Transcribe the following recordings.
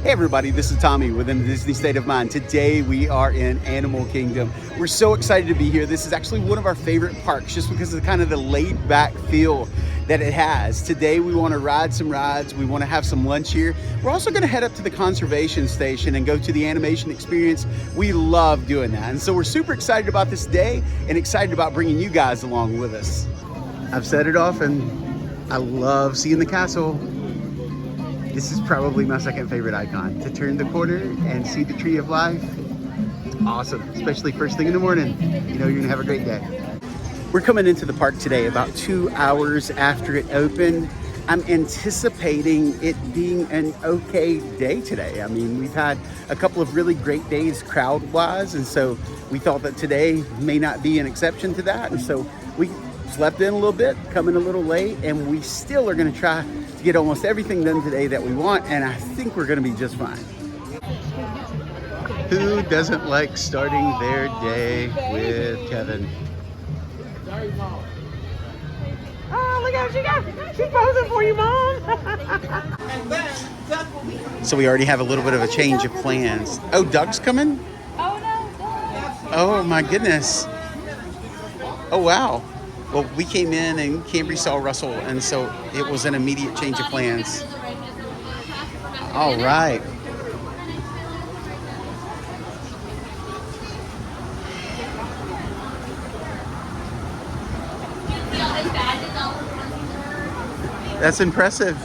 Hey everybody, this is Tommy within the Disney State of Mind. Today we are in Animal Kingdom. We're so excited to be here. This is actually one of our favorite parks just because of kind of the laid back feel that it has. Today we want to ride some rides. We want to have some lunch here. We're also going to head up to the conservation station and go to the animation experience. We love doing that. And so we're super excited about this day and excited about bringing you guys along with us. I've said it often, I love seeing the castle. This is probably my second favorite icon. To turn the corner and see the Tree of Life, it's awesome, especially first thing in the morning. You know you're gonna have a great day. We're coming into the park today about 2 hours after it opened. I'm anticipating it being an okay day today. I mean, we've had a couple of really great days crowd-wise, and so we thought that today may not be an exception to that, and so we slept in a little bit, coming a little late, and we still are gonna try to get almost everything done today that we want, and I think we're gonna be just fine. Who doesn't like starting their day with Kevin? Oh, look how she got, she's posing for you, Mom. So we already have a little bit of a change of plans. Oh, Doug's coming? Oh, no. Oh my goodness. Oh, wow. Well, we came in and Cambry saw Russell, and so it was an immediate change of plans. All right. That's impressive.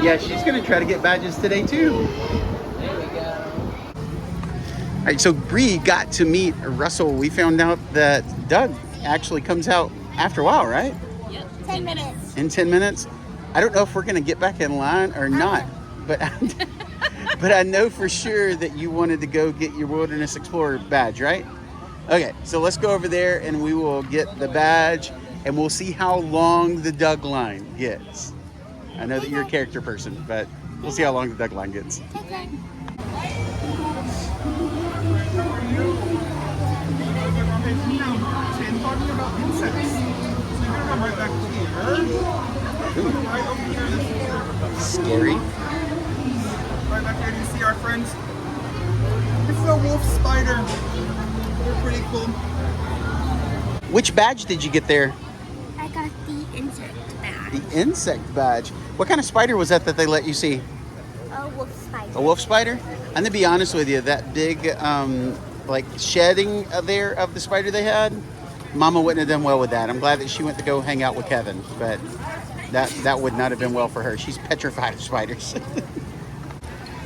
Yeah, she's going to try to get badges today, too. All right, so Bree got to meet Russell. We found out that Doug actually comes out after a while, right? Yep. 10 minutes. In 10 minutes? I don't know if we're going to get back in line or not, but I know for sure that you wanted to go get your Wilderness Explorer badge, right? Okay, so let's go over there and we will get the badge and we'll see how long the Doug line gets. I know that you're a character person, but we'll see how long the Doug line gets. Okay. Scary. Right back here, you see our friends? It's a wolf spider. They're pretty cool. Which badge did you get there? I got the insect badge. The insect badge. What kind of spider was that they let you see? A wolf spider. A wolf spider? I'm gonna be honest with you, that big like shedding there of the spider they had, Mama wouldn't have done well with that. I'm glad that she went to go hang out with Kevin, but that would not have been well for her. She's petrified of spiders.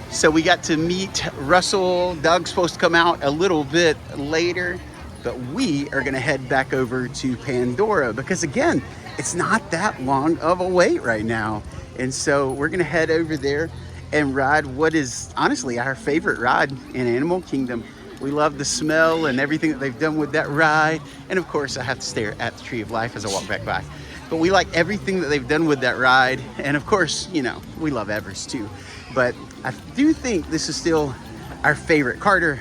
So we got to meet Russell. Doug's supposed to come out a little bit later, but we are gonna head back over to Pandora because again, it's not that long of a wait right now. And so we're gonna head over there and ride what is honestly our favorite ride in Animal Kingdom. We love the smell and everything that they've done with that ride. And of course, I have to stare at the Tree of Life as I walk back by. But we like everything that they've done with that ride. And of course, you know, we love Everest too. But I do think this is still our favorite. Carter,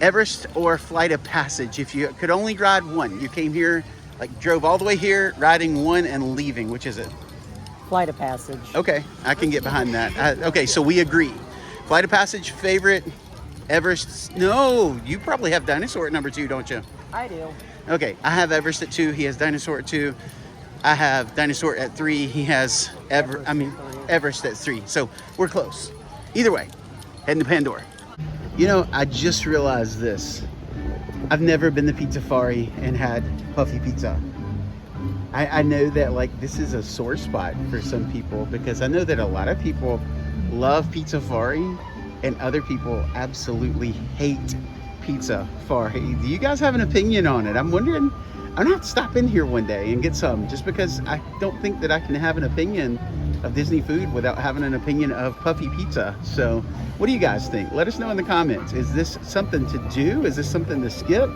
Everest or Flight of Passage? If you could only ride one, you came here, like drove all the way here, riding one and leaving, which is it? Flight of Passage. Okay, I can get behind that. Okay, so we agree. Flight of Passage, favorite. Everest, no, you probably have Dinosaur at number 2, don't you? I do. Okay, I have Everest at 2, he has Dinosaur at 2. I have Dinosaur at 3, he has Everest at 3. So we're close. Either way, heading to Pandora. You know, I just realized this. I've never been to Pizzafari and had puffy pizza. I know that like this is a sore spot for some people because I know that a lot of people love Pizzafari and other people absolutely hate Pizzafari. Do you guys have an opinion on it? I'm wondering, I'm gonna have to stop in here one day and get some just because I don't think that I can have an opinion of Disney food without having an opinion of puffy pizza. So what do you guys think? Let us know in the comments. Is this something to do? Is this something to skip?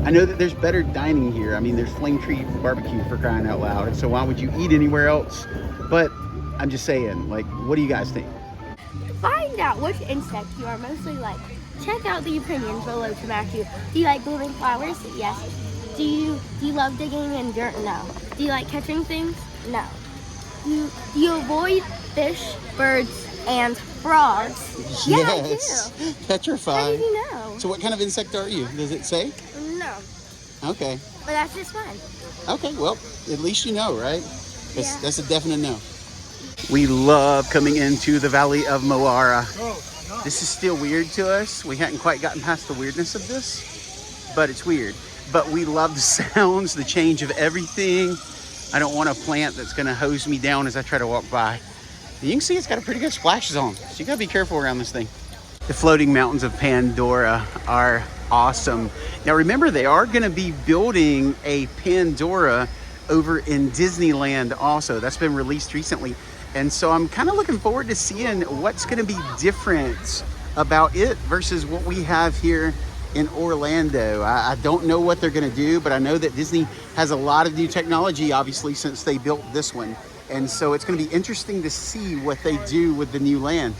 I know that there's better dining here. I mean, there's Flame Tree Barbecue for crying out loud. And so why would you eat anywhere else? But I'm just saying, like, what do you guys think? Find out which insect you are mostly like. Check out the opinions below to match you. Do you like blooming flowers? Yes. Do you love digging in dirt? No. Do you like catching things? No. Do you avoid fish, birds, and frogs? Yeah, I do. How Petrified. did you know? So what kind of insect are you? Does it say? No. Okay. But that's just fun. Okay, well, at least you know, right? Yeah. That's a definite no. We love coming into the Valley of Moara. This is still weird to us. We hadn't quite gotten past the weirdness of this, but it's weird. But we love the sounds, the change of everything. I don't want a plant that's gonna hose me down as I try to walk by. And you can see it's got a pretty good splash zone, so you gotta be careful around this thing. The floating mountains of Pandora are awesome. Now remember, they are gonna be building a Pandora over in Disneyland also. That's been released recently. And so I'm kind of looking forward to seeing what's gonna be different about it versus what we have here in Orlando. I don't know what they're gonna do, but I know that Disney has a lot of new technology, obviously, since they built this one. And so it's gonna be interesting to see what they do with the new land.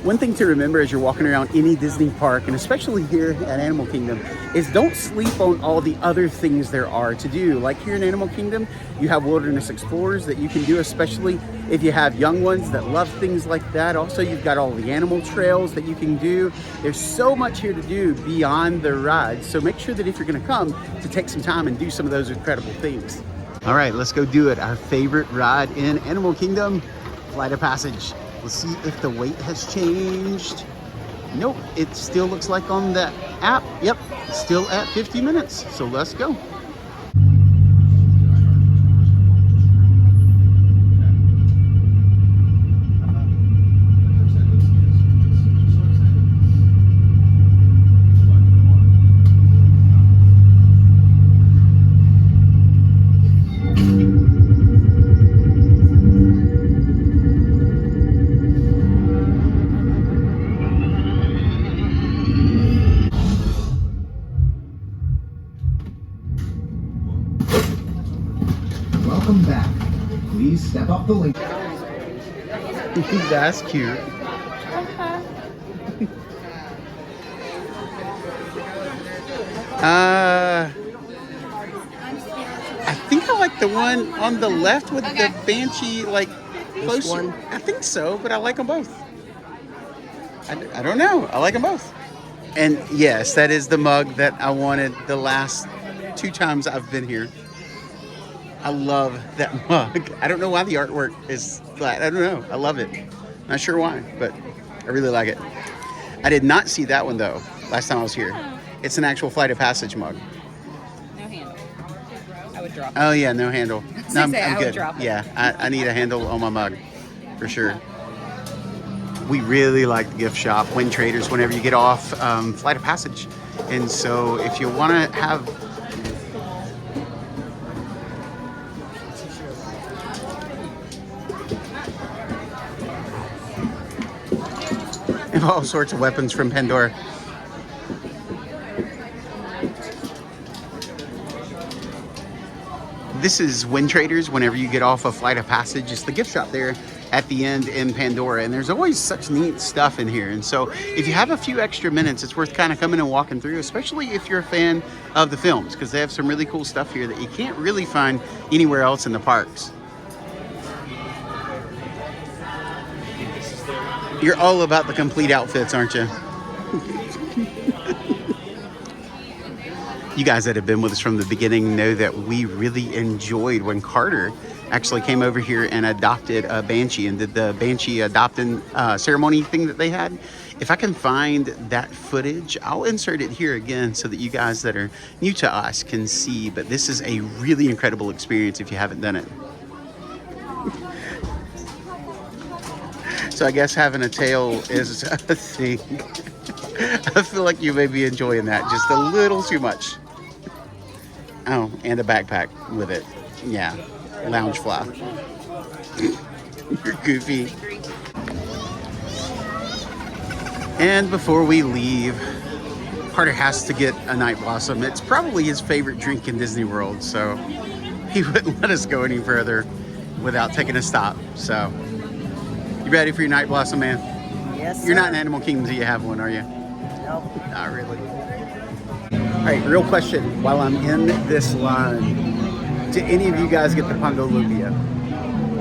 One thing to remember as you're walking around any Disney park, and especially here at Animal Kingdom, is don't sleep on all the other things there are to do. Like here in Animal Kingdom, you have wilderness explorers that you can do, especially if you have young ones that love things like that. Also, you've got all the animal trails that you can do. There's so much here to do beyond the rides. So make sure that if you're gonna come, to take some time and do some of those incredible things. All right, let's go do it. Our favorite ride in Animal Kingdom, Flight of Passage. Let's see if the wait has changed. Nope, it still looks like on the app. Yep, still at 50 minutes. So let's go. Welcome back. Please step up the link. That's cute. I think I like the one on the left with the Banshee, like closer. I think so, but I like them both. I don't know. I like them both. And yes, that is the mug that I wanted the last 2 times I've been here. I love that mug. I don't know why the artwork is flat. I don't know. I love it. Not sure why, but I really like it. I did not see that one though last time I was here. It's an actual Flight of Passage mug. No handle. I would drop it. Oh yeah, no handle. No, I'm I would good. drop it. Yeah, I need a handle on my mug for sure. We really like the gift shop, Win Traders, whenever you get off Flight of Passage. And so if you want to have all sorts of weapons from Pandora. This is Win Traders whenever you get off a Flight of Passage. It's the gift shop there at the end in Pandora, and there's always such neat stuff in here. And so if you have a few extra minutes, it's worth kind of coming and walking through, especially if you're a fan of the films, because they have some really cool stuff here that you can't really find anywhere else in the parks. You're all about the complete outfits, aren't you? You guys that have been with us from the beginning know that we really enjoyed when Carter actually came over here and adopted a Banshee and did the Banshee adopting ceremony thing that they had. If I can find that footage, I'll insert it here again so that you guys that are new to us can see. But this is a really incredible experience if you haven't done it. So I guess having a tail is a thing. I feel like you may be enjoying that just a little too much. Oh, and a backpack with it. Yeah, lounge fly. You're goofy. And before we leave, Carter has to get a Night Blossom. It's probably his favorite drink in Disney World, so he wouldn't let us go any further without taking a stop. So, you ready for your Night Blossom, man? Yes, You're sir. not in Animal Kingdom, do you have one, are you? Nope. Not really. All right, real question. While I'm in this line, do any of you guys get the Pongo Lumpia?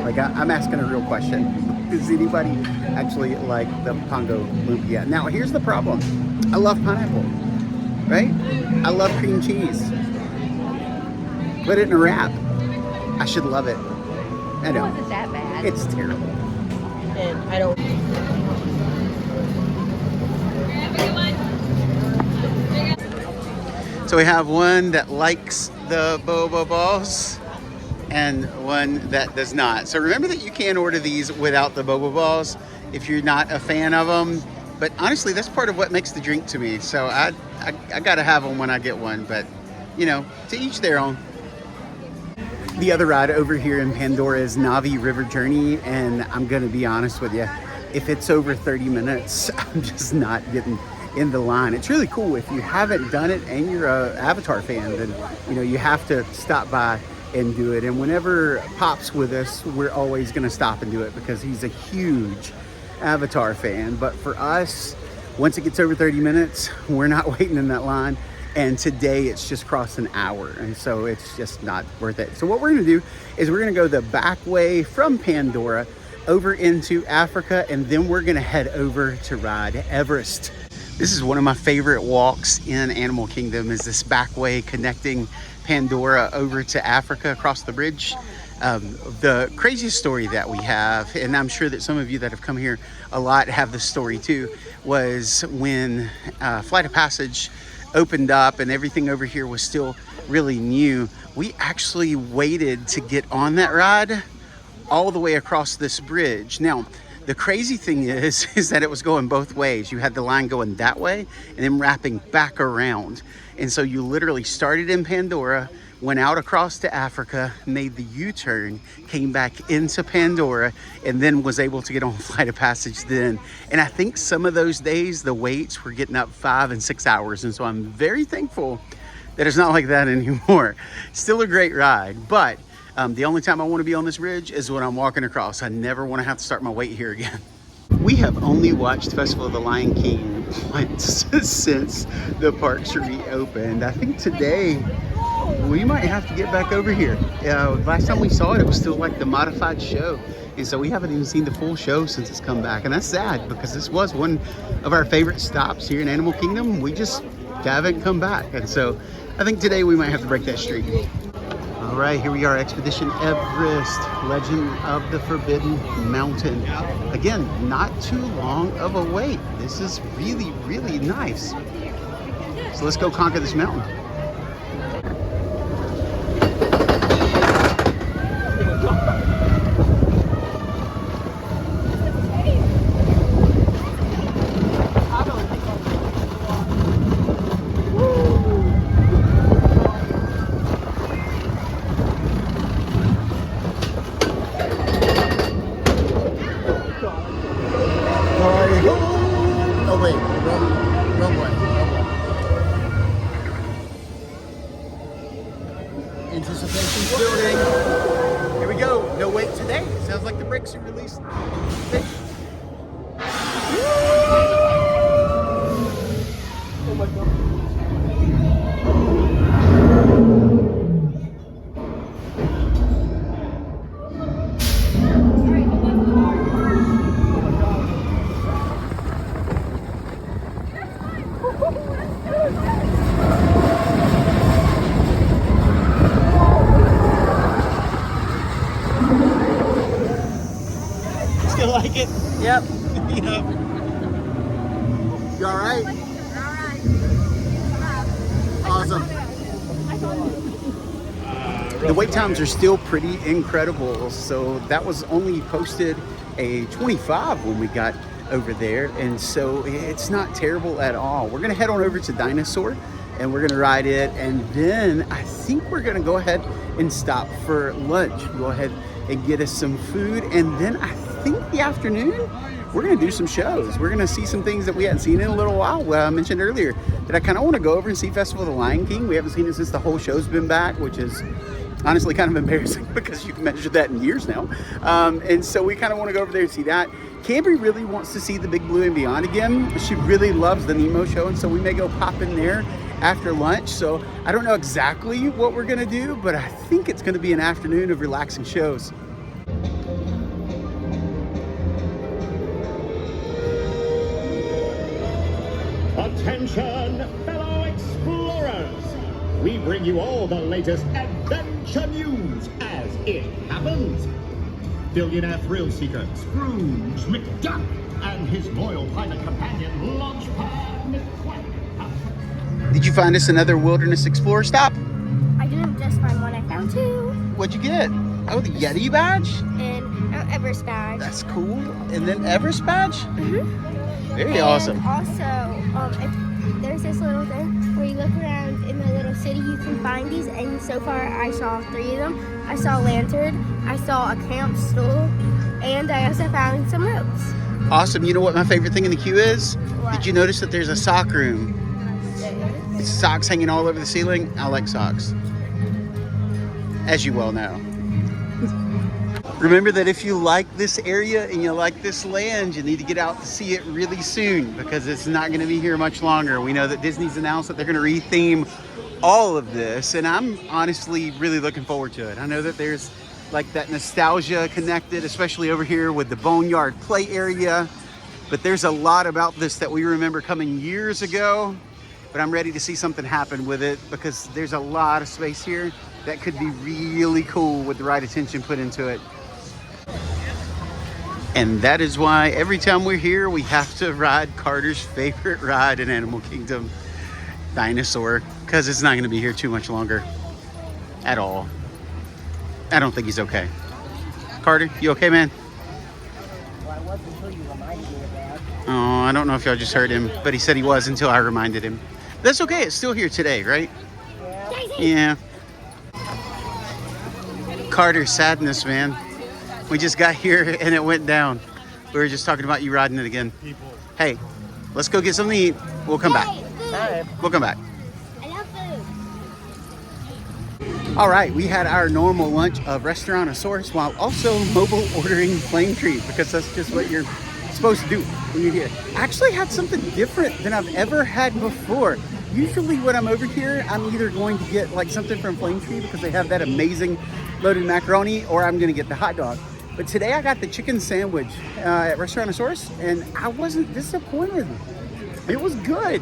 Like, I'm asking a real question. Does anybody actually like the Pongo Lumpia? Now, here's the problem. I love pineapple, right? I love cream cheese. Put it in a wrap. I should love it. I know. It wasn't that bad. It's terrible. And I don't. So we have one that likes the boba balls and one that does not. So remember that you can order these without the boba balls if you're not a fan of them. But honestly, that's part of what makes the drink to me. So I gotta have them when I get one, but you know, to each their own. The other ride over here in Pandora is Navi River Journey, and I'm gonna be honest with you, if it's over 30 minutes, I'm just not getting in the line. It's really cool. If you haven't done it and you're a Avatar fan, then you know you have to stop by and do it. And whenever Pop's with us, we're always gonna stop and do it because he's a huge Avatar fan. But for us, once it gets over 30 minutes, we're not waiting in that line. And today it's just crossed an hour, and so it's just not worth it. So what we're gonna do is we're gonna go the back way from Pandora over into Africa, and then we're gonna head over to ride Everest. This is one of my favorite walks in Animal Kingdom, is this back way connecting Pandora over to Africa across the bridge. The craziest story that we have, and I'm sure that some of you that have come here a lot have this story too, was when Flight of Passage opened up and everything over here was still really new. We actually waited to get on that ride all the way across this bridge. Now, the crazy thing is that it was going both ways. You had the line going that way and then wrapping back around. And so you literally started in Pandora, went out across to Africa, made the U-turn, came back into Pandora, and then was able to get on Flight of Passage then. And I think some of those days, the waits were getting up 5 and 6 hours. And so I'm very thankful that it's not like that anymore. Still a great ride, but the only time I want to be on this bridge is when I'm walking across. I never want to have to start my wait here again. We have only watched Festival of the Lion King once since the parks reopened. I think today we might have to get back over here. Last time we saw it, it was still like the modified show. And so we haven't even seen the full show since it's come back. And that's sad because this was one of our favorite stops here in Animal Kingdom. We just haven't come back. And so I think today we might have to break that streak. All right, here we are, Expedition Everest, Legend of the Forbidden Mountain. Again, not too long of a wait. This is really, really nice. So let's go conquer this mountain. Oh wait, wrong way. Anticipation's building. Here we go. No wait today. Sounds like the brakes are released. Oh my god. Still like it? Yep. Yeah. You alright? Awesome. The wait times are still pretty incredible. So that was only posted a 25 when we got over there. And so it's not terrible at all. We're gonna head on over to Dinosaur and we're gonna ride it. And then I think we're gonna go ahead and stop for lunch. Go ahead and get us some food. And then I think the afternoon, we're gonna do some shows. We're gonna see some things that we hadn't seen in a little while. Well, I mentioned earlier that I kind of want to go over and see Festival of the Lion King. We haven't seen it since the whole show's been back, which is honestly kind of embarrassing because you can measure that in years now. And so we kind of want to go over there and see that. Cambry really wants to see the Big Blue and Beyond again. She really loves the Nemo show, and so we may go pop in there after lunch. So I don't know exactly what we're gonna do, but I think it's gonna be an afternoon of relaxing shows. Attention, fellow explorers! We bring you all the latest adventure news as it happens. Billionaire thrill seeker Scrooge McDuck and his loyal pilot companion Launchpad McQuack. Did you find us another Wilderness Explorer stop? I didn't just find one, I found two. What'd you get? Oh, the Yeti badge? And Everest badge. That's cool. And then Everest badge? Mm-hmm. Very And awesome. Also, if there's this little thing where you look around in the little city, you can find these. And so far, I saw 3 of them. I saw a lantern, I saw a camp stool, and I also found some ropes. Awesome. You know what my favorite thing in the queue is? What? Did you notice that there's a sock room? It's socks hanging all over the ceiling. I like socks, as you well know. Remember that if you like this area and you like this land, you need to get out to see it really soon because it's not going to be here much longer. We know that Disney's announced that they're going to retheme all of this, and I'm honestly really looking forward to it. I know that there's like that nostalgia connected, especially over here with the Boneyard play area, but there's a lot about this that we remember coming years ago, but I'm ready to see something happen with it because there's a lot of space here that could be really cool with the right attention put into it. And that is why every time we're here, we have to ride Carter's favorite ride in Animal Kingdom, Dinosaur, because it's not going to be here too much longer at all. I don't think he's okay. Carter, you okay, man? Well, I was until you reminded me of that. Oh, I don't know if y'all just heard him, but he said he was until I reminded him. That's okay. It's still here today, right? Yeah. Carter's sadness, man. We just got here and it went down. We were just talking about you riding it again. Hey, let's go get something to eat. We'll come back. We'll come back. I love food. All right, we had our normal lunch of Restaurantasaurus while also mobile ordering Flame Tree because that's just what you're supposed to do when you're here. I actually had something different than I've ever had before. Usually when I'm over here, I'm either going to get like something from Flame Tree because they have that amazing loaded macaroni, or I'm gonna get the hot dog. But today I got the chicken sandwich at Restaurantasaurus, and I wasn't disappointed. It was good.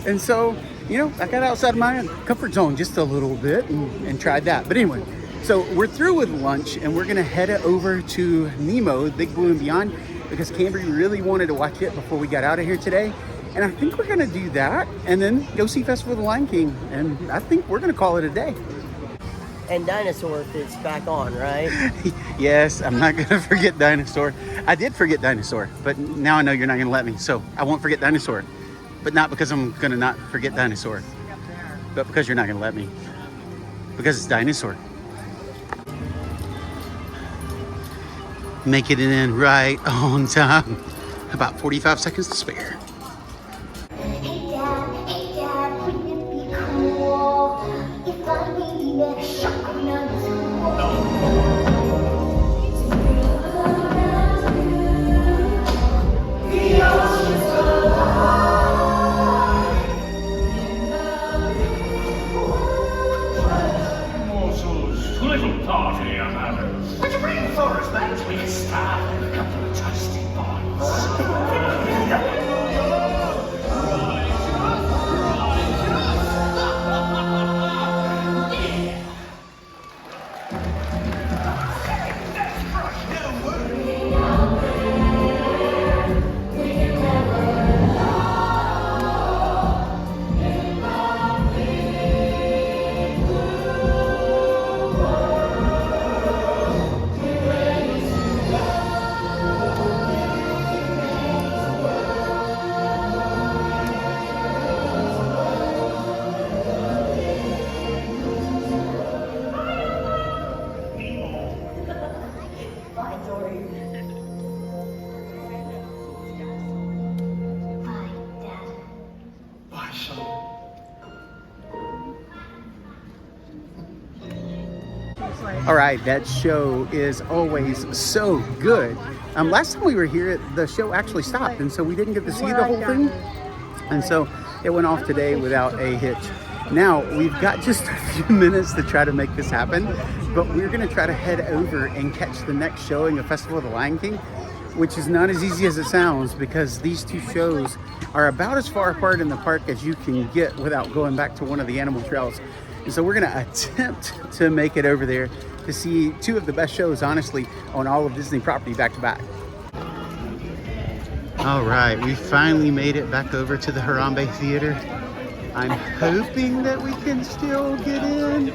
And so, you know, I got outside of my comfort zone just a little bit and tried that. But anyway, so we're through with lunch and we're gonna head over to Nemo, Big Blue and Beyond, because Cambry really wanted to watch it before we got out of here today. And I think we're gonna do that and then go see Festival of the Lion King. And I think we're gonna call it a day. And Dinosaur is back on, right? Yes, I'm not gonna forget Dinosaur. I did forget Dinosaur, but now I know you're not gonna let me, so I won't forget Dinosaur. But not because I'm gonna not forget Dinosaur, but because you're not gonna let me. Because it's Dinosaur. Making it in right on time. About 45 seconds to spare. Hey Dad, wouldn't it be cool if I really met a shark when I was Morsels, little party I'm having. Would you bring Forrest back to me to start with a couple of trusty boys? All right, that show is always so good. Last time we were here, the show actually stopped, and so we didn't get to see the whole thing. And so It went off today without a hitch. Now, we've got just a few minutes to try to make this happen, but we're gonna try to head over and catch the next showing of Festival of the Lion King, which is not as easy as it sounds because these two shows are about as far apart in the park as you can get without going back to one of the animal trails. And so we're gonna attempt to make it over there to see two of the best shows, honestly, on all of Disney property back to back. All right, we finally made it back over to the Harambe Theater. I'm hoping that we can still get in.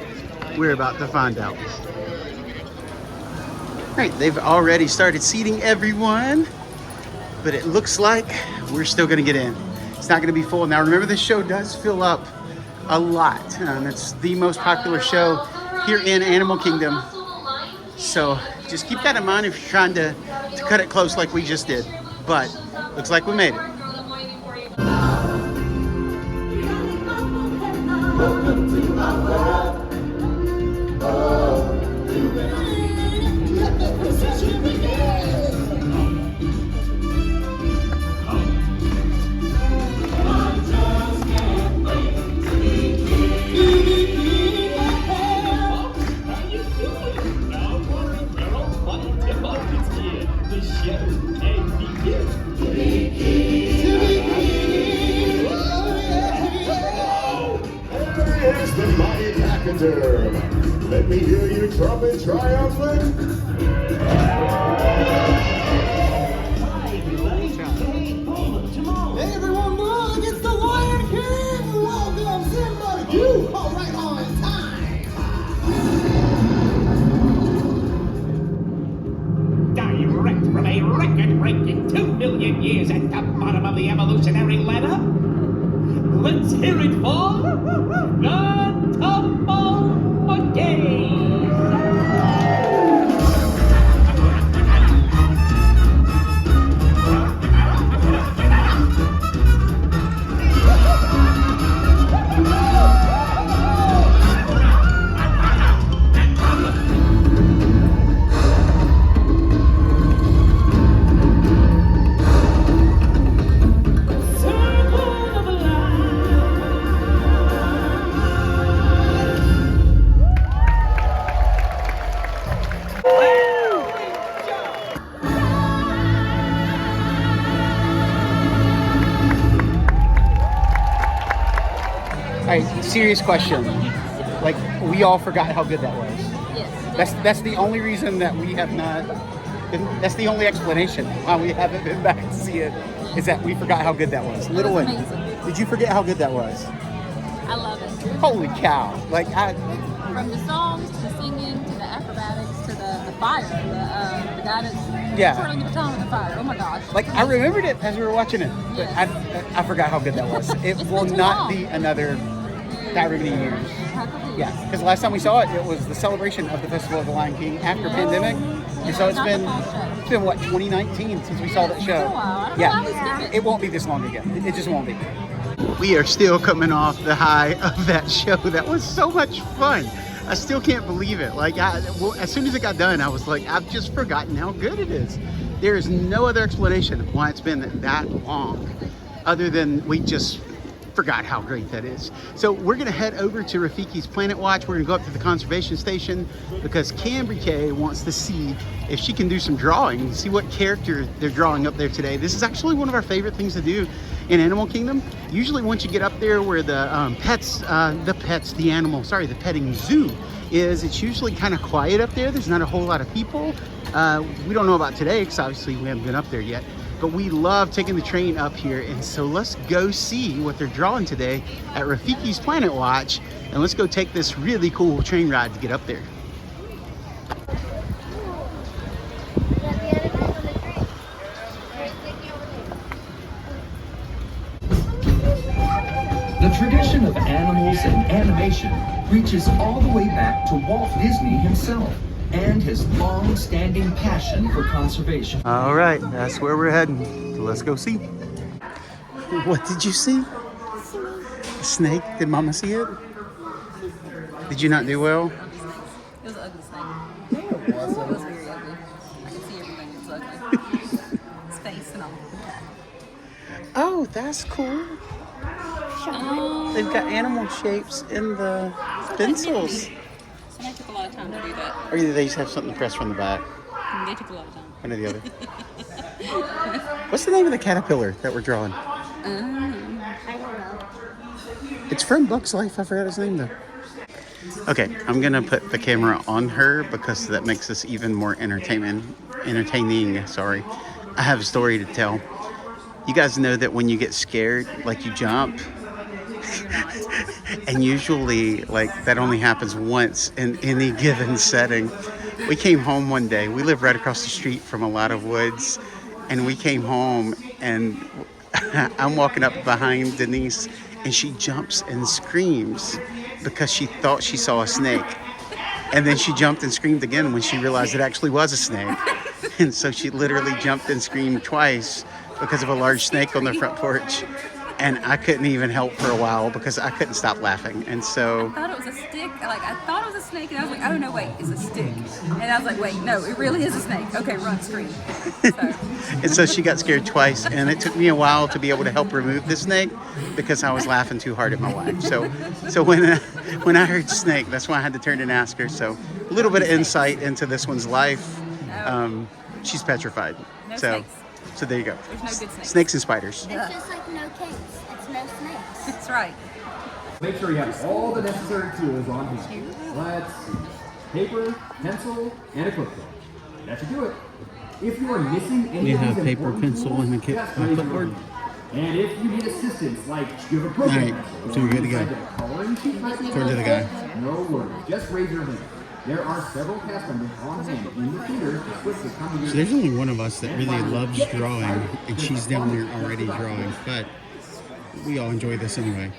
We're about to find out. All right, they've already started seating everyone, but it looks like we're still gonna get in. It's not gonna be full. Now remember, this show does fill up a lot. It's the most popular show here in Animal Kingdom. So just keep that in mind if you're trying to cut it close like we just did. But looks like we made it. Welcome to my world. Oh, let the procession begin. I just can't wait to be here. How you doing? Now for a girl, fun tip off is here. The show can begin. Here's the mighty pachyderm. Let me hear you trumpet triumphant. Hi, everybody. Hey, Jamal. Hey everyone, look, it's the Lion King! Welcome, Simba! You are right on time! Direct from a record-breaking 2 million years at the bottom of the evolutionary ladder. Let's hear it for the Tumble Game. All right, serious question. Like, we all forgot how good that was. Yes. That's the only reason that we have not, that's the only explanation why we haven't been back to see it, is that we forgot how good that was. Little was Wing, amazing. did you forget how good that was? I love it. Holy cow. Like, From the songs to the singing to the acrobatics to the fire, the guy that's Yeah. twirling the baton with the fire. Oh my gosh. like I remembered it as we were watching it, but Yes. I forgot how good that was. It It's will been too not long. be another however many years. How could we? Yeah, because last time we saw it, it was the celebration of the Festival of the Lion King after pandemic. And so Not the fall show. it's been what, 2019 since we saw that show. It's been a while. I don't know why we skipped it. It won't be this long again. It just won't be. We are still coming off the high of that show. That was so much fun. I still can't believe it. Like, as soon as it got done, I was like, I've just forgotten how good it is. There is no other explanation why it's been that long, other than we just forgot how great that is. So we're gonna head over to Rafiki's Planet Watch. We're gonna go up to the conservation station because Cambry K wants to see if she can do some drawing, see what character they're drawing up there today. This is actually one of our favorite things to do in Animal Kingdom. Usually once you get up there where the petting zoo is, it's usually kind of quiet up there. There's not a whole lot of people. We don't know about today because obviously we haven't been up there yet. But we love taking the train up here, and so let's go see what they're drawing today at Rafiki's Planet Watch, and let's go take this really cool train ride to get up there. The tradition of animals and animation reaches all the way back to Walt Disney himself and his long-standing passion for conservation. All right, that's where we're heading. So let's go see. What did you see? A snake. Did Mama see it? Did you not do well? It was an ugly snake. It was very ugly. I can see everything. It's ugly. His face and all. Oh, that's cool. They've got animal shapes in the pencils. So they took a lot of time to do that. Or either they just have something pressed from the back. They took a lot of time. One or the other. What's the name of the caterpillar that we're drawing? I don't know. It's from Bugs Life. I forgot his name though. Okay, I'm gonna put the camera on her because that makes this even more entertaining. Sorry. I have a story to tell. You guys know that when you get scared, like you jump, and usually like that only happens once in any given setting. We came home one day. We live right across the street from a lot of woods, and we came home and I'm walking up behind Denise and she jumps and screams because she thought she saw a snake. And then she jumped and screamed again when she realized it actually was a snake. And so she literally jumped and screamed twice because of a large snake on the front porch. And I couldn't even help for a while because I couldn't stop laughing. And so I thought it was a stick. Like, I thought it was a snake, and I was like, oh no, wait, it's a stick. And I was like, wait, no, it really is a snake. Okay, run, scream. So. And so she got scared twice, and it took me a while to be able to help remove the snake because I was laughing too hard at my wife. So when I heard snake, that's why I had to turn and ask her. So a little bit of insight into this one's life. She's petrified. No so snakes. So there you go. There's no good snakes. Snakes and spiders. It's just like no case. It's no snakes. That's right. Make sure you have all the necessary tools on hand. Let's see. Paper, pencil, and a clipboard. That should do it. If you are missing any of these important tools, just raise your hand. And if you need assistance, like you have a program, so you're good to go. Coloring sheet might be According to the guy. No worries. Just raise your hand. There are several cast members on hand in the theater to switch the time. So there's only one of us that really loves drawing, and she's down there already drawing, but we all enjoy this anyway.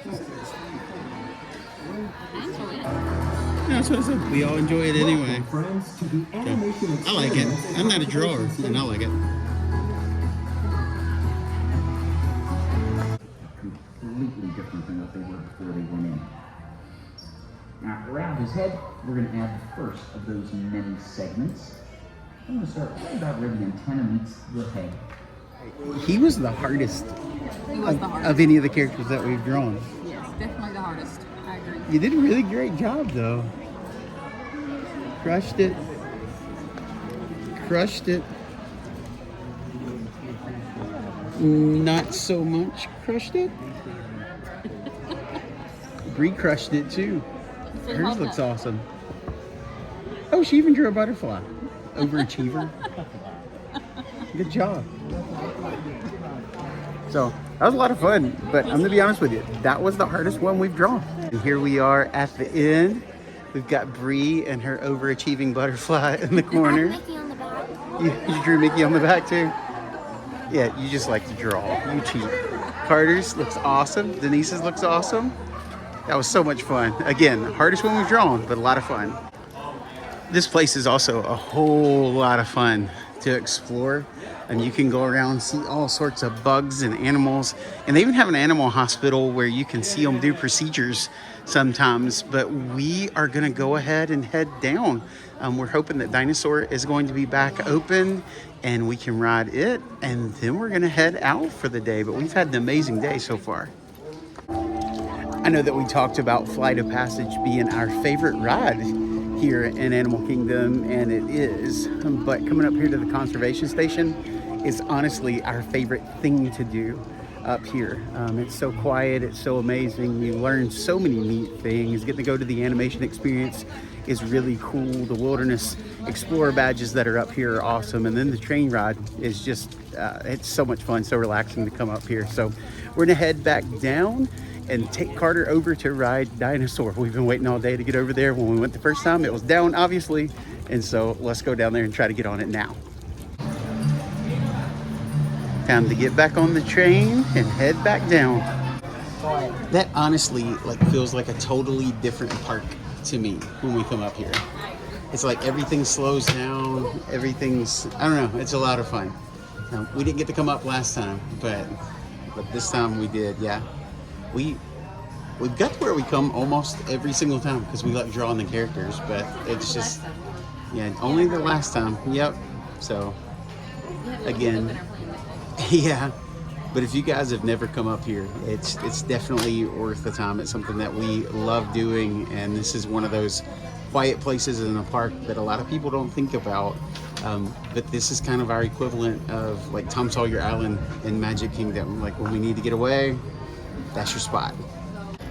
Yeah, that's what I said. We all enjoy it anyway. So, I like it. I'm not a drawer, and I like it. Completely different than what they were before they went in. Now, around his head, we're going to add the first of those many segments. I'm going to start right about where the antenna meets the head. He was the hardest, of any of the characters that we've drawn. Yes, definitely the hardest. I agree. You did a really great job, though. Crushed it. Crushed it. Not so much crushed it. Bree crushed it, too. Hers looks awesome. Oh, she even drew a butterfly. Overachiever. Good job. So, that was a lot of fun, but I'm gonna be honest with you, that was the hardest one we've drawn. And here we are at the end. We've got Bree and her overachieving butterfly in the corner. Mickey on the back. You drew Mickey on the back too? Yeah, you just like to draw. You cheat. Carter's looks awesome. Denise's looks awesome. That was so much fun. Again, hardest one we've drawn, but a lot of fun. This place is also a whole lot of fun to explore. And you can go around and see all sorts of bugs and animals. And they even have an animal hospital where you can see them do procedures sometimes. But we are gonna go ahead and head down. We're hoping that Dinosaur is going to be back open and we can ride it. And then we're gonna head out for the day. But we've had an amazing day so far. I know that we talked about Flight of Passage being our favorite ride here in Animal Kingdom, and it is. But coming up here to the conservation station is honestly our favorite thing to do up here. It's so quiet, it's so amazing. You learn so many neat things. Getting to go to the animation experience is really cool. The Wilderness Explorer badges that are up here are awesome. And then the train ride is just, it's so much fun, so relaxing to come up here. So we're gonna head back down and take Carter over to ride Dinosaur. We've been waiting all day to get over there. When we went the first time, it was down, obviously. And so let's go down there and try to get on it now. Time to get back on the train and head back down. That honestly feels like a totally different park to me when we come up here. It's like everything slows down, everything's, I don't know, it's a lot of fun. We didn't get to come up last time, but this time we did, yeah. We've got to where we come almost every single time because we like drawing the characters, but it's just, yeah, only the last time. Yep. So, again, yeah, But if you guys have never come up here, it's definitely worth the time. It's something that we love doing, and this is one of those quiet places in a park that a lot of people don't think about. But this is kind of our equivalent of like Tom Sawyer Island in Magic Kingdom. Like when we need to get away, that's your spot.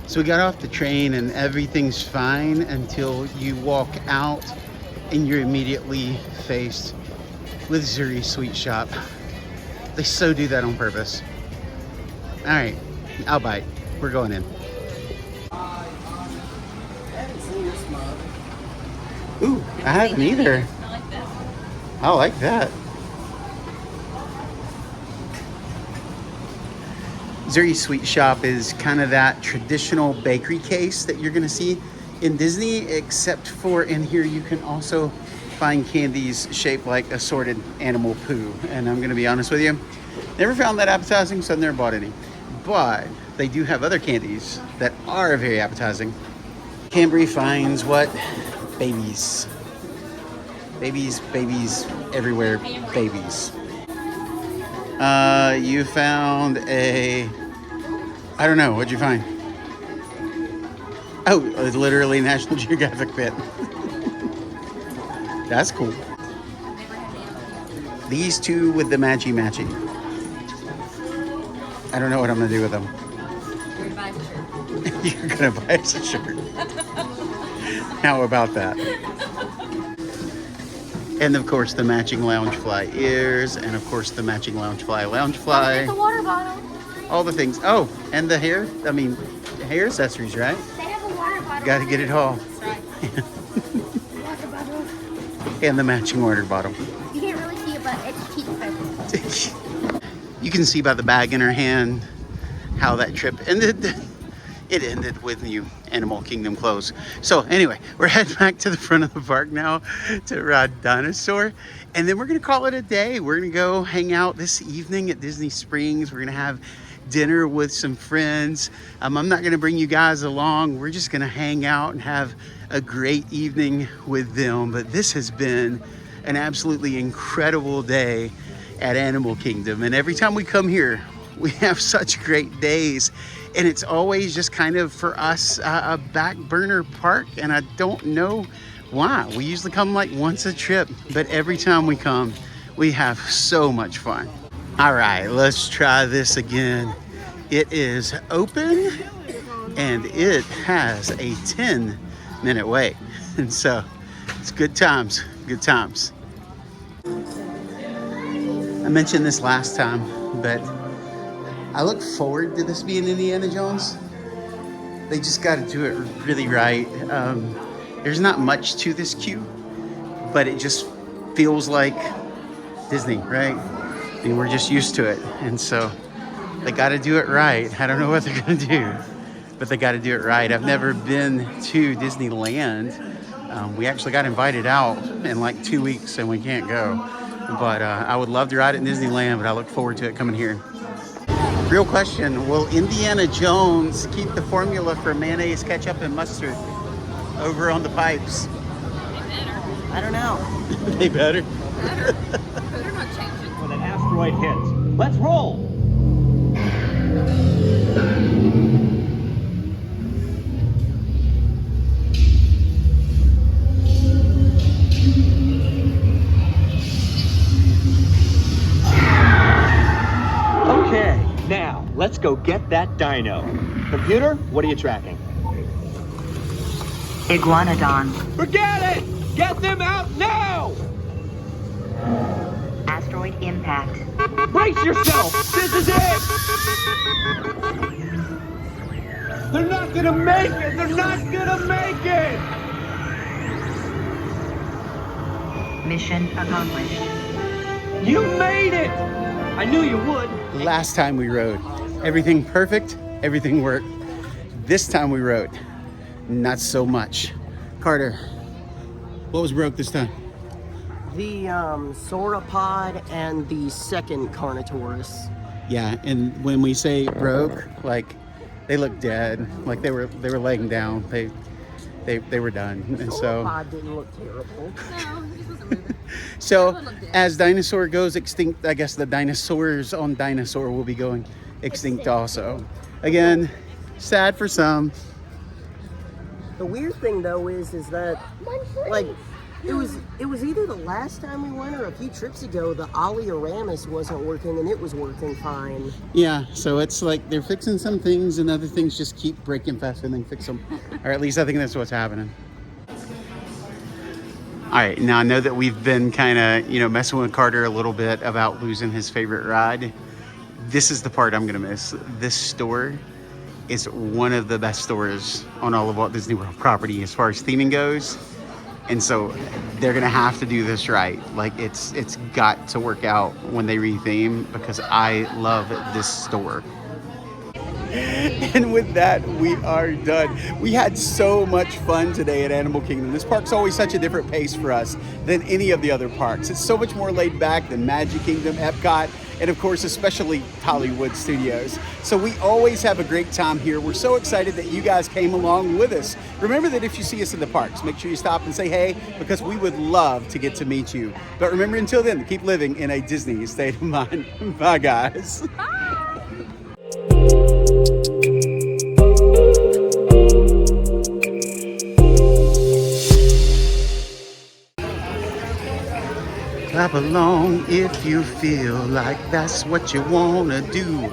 So we got off the train and everything's fine until you walk out and you're immediately faced with Zuri's Sweet Shop. They so do that on purpose. All right, I'll bite. We're going in. I haven't seen this mug. Ooh, I haven't either. I like that. Zuri's Sweet Shop is kind of that traditional bakery case that you're gonna see in Disney, except for in here you can also find candies shaped like assorted animal poo. And I'm gonna be honest with you, never found that appetizing, so I've never bought any. But they do have other candies that are very appetizing. Cambry finds what? Babies. Babies, babies, everywhere, babies. You found a, I don't know, what'd you find? Oh, it's literally National Geographic pit. That's cool. These two with the matchy. I don't know what I'm gonna do with them. You're gonna buy us a shirt. How about that? And of course the matching Loungefly ears, and of course the matching Loungefly. The water bottle. All the things. Oh, and the hair, hair accessories, right? They have a water bottle. Got to get it all. That's right. Water bottle. And the matching water bottle. You can't really see it, but it's cheap. You can see by the bag in her hand how that trip ended. It ended with new Animal Kingdom clothes. So anyway, we're heading back to the front of the park now to ride Dinosaur. And then we're gonna call it a day. We're gonna go hang out this evening at Disney Springs. We're gonna have dinner with some friends. I'm not gonna bring you guys along. We're just gonna hang out and have a great evening with them. But this has been an absolutely incredible day at Animal Kingdom. And every time we come here, we have such great days. And it's always just kind of, for us, a back burner park. And I don't know why. We usually come like once a trip, but every time we come, we have so much fun. All right, let's try this again. It is open and it has a 10-minute wait. And so it's good times, good times. I mentioned this last time, but I look forward to this being Indiana Jones. They just got to do it really right. There's not much to this queue, but it just feels like Disney, right? I mean, we're just used to it. And so they got to do it right. I don't know what they're going to do, but they got to do it right. I've never been to Disneyland. We actually got invited out in like 2 weeks and we can't go. But I would love to ride it in Disneyland, but I look forward to it coming here. Real question, will Indiana Jones keep the formula for mayonnaise, ketchup, and mustard over on the pipes? I don't know. They better. Better not change it. When an asteroid hits, let's roll! Okay, now let's go get that dino. Computer, what are you tracking? Iguanodon. Forget it! Get them out now! Asteroid impact. Brace yourself! This is it! They're not gonna make it! They're not gonna make it! Mission accomplished. You made it! I knew you would. Last time we rode, everything perfect, everything worked. This time we rode, not so much. Carter, what was broke this time? The sauropod and the second Carnotaurus. Yeah, and when we say broke, like they look dead, like they were laying down. They were done, and so. Sauropod didn't look terrible. No, he was So as Dinosaur goes extinct, I guess the dinosaurs on Dinosaur will be going extinct also. Again, sad for some. The weird thing though is that like it was either the last time we went or a few trips ago the Ollie Aramis wasn't working and it was working fine. Yeah, so it's like they're fixing some things and other things just keep breaking faster than they fix them. Or at least I think that's what's happening. All right, now I know that we've been kind of, you know, messing with Carter a little bit about losing his favorite ride. This is the part I'm gonna miss. This store is one of the best stores on all of Walt Disney World property as far as theming goes. And so they're gonna have to do this right. Like it's got to work out when they retheme because I love this store. And with that, we are done. We had so much fun today at Animal Kingdom. This park's always such a different pace for us than any of the other parks. It's so much more laid back than Magic Kingdom, Epcot, and of course, especially Hollywood Studios. So we always have a great time here. We're so excited that you guys came along with us. Remember that if you see us in the parks, make sure you stop and say hey, because we would love to get to meet you. But remember, until then, keep living in a Disney state of mind. Bye, guys. Clap along if you feel like that's what you wanna do.